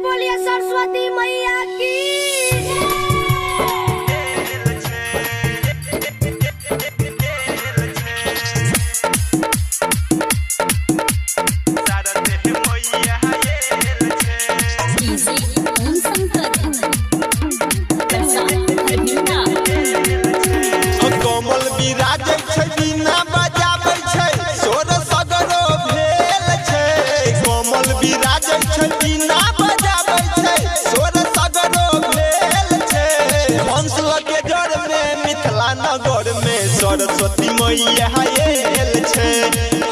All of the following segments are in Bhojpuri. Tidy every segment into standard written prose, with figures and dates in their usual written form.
बोलिए सरस्वती मैया की। कोमल विराजै छै बिना बजाबै छै सोर सगरो भेल छै। कोमल विराजै छै बिना बजाबै छै सोर सगरो भेल छै। हंस लगे जड़ में मिथिला नगर में सरस्वती मैया आयल छै।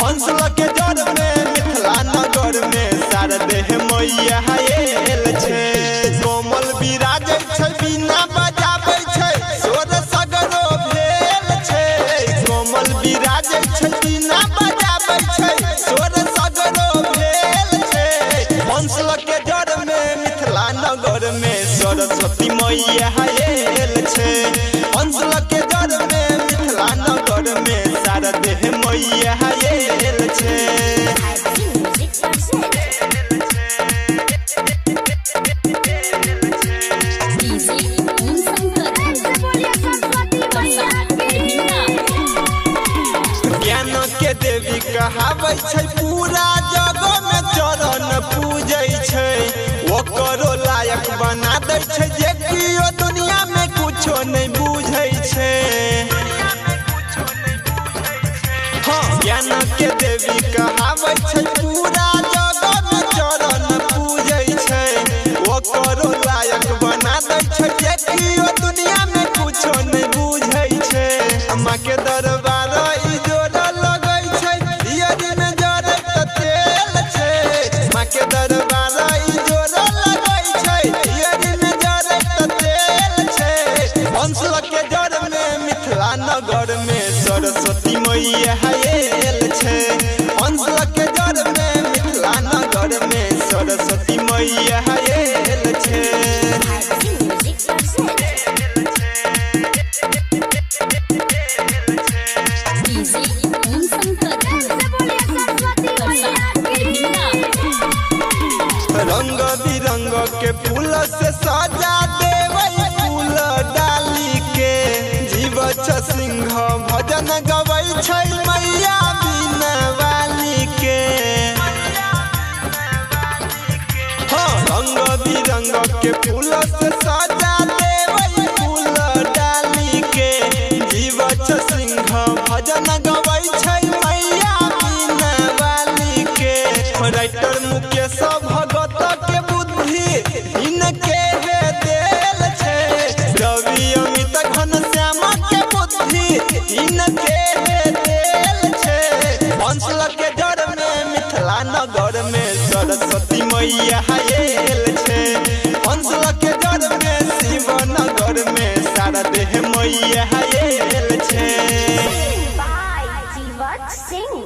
हंस लगे जड़ में मिथिला नगर में शारदे मैया आयल छै। कोमल विराजै छै बिना बजाबै छै सोर सगरो भेल छै। कोमल विराजै छै बिना बजाबै छै सोर सगरो भेल छै। हंस लगे जड़ में मिथिला नगर में सरस्वती मैया आयल छै। हंस लगे जड़ में मिथिला नगर में शारदे मैया आयल छै। ज्ञान के देवी कहाबै छै पूरा जग में चरण पूजै छै। ओकरो लायक बना दै छै जे कियो दुनिया में कुछो नहीं बुझै छै। हाँ, ज्ञान के देवी कहाबै छै पूरा जग में चरण पूजै छै। ओकरो लायक बना दै छै जे कियो दुनिया में कुछो नहीं बुझै छै। अम्मा के दरबार के दरबार जोड़ा लगै छै में जड़ै त तेल छै। हंस लगे जड़ में मिथिला नगर में सरस्वती मैया आयल छै। हंस लगे जड़ में मिथिला नगर में सरस्वती मैया आयल छै। रंग बिरंग के फूल से सजा देवै फूल डाली के। जीव सिंह भजन गबै छै मैया बिना वाली के। हाँ, रंग बिरंग के फूल से सजा देवै फूल डाली के। जीव सिंह भजन गबै छै मैया बिना वाली के। राइटर मुकेश भगत के बुद्धि इनके देल छै। रवि अमित घनश्याम के बुद्धि इनके देल छै। हंस लगे जड़ में मिथिला नगर में सरस्वती मैया आयल छै। हंस लगे जड़ में शिव नगर में शारदे मैया आयल छै। Singer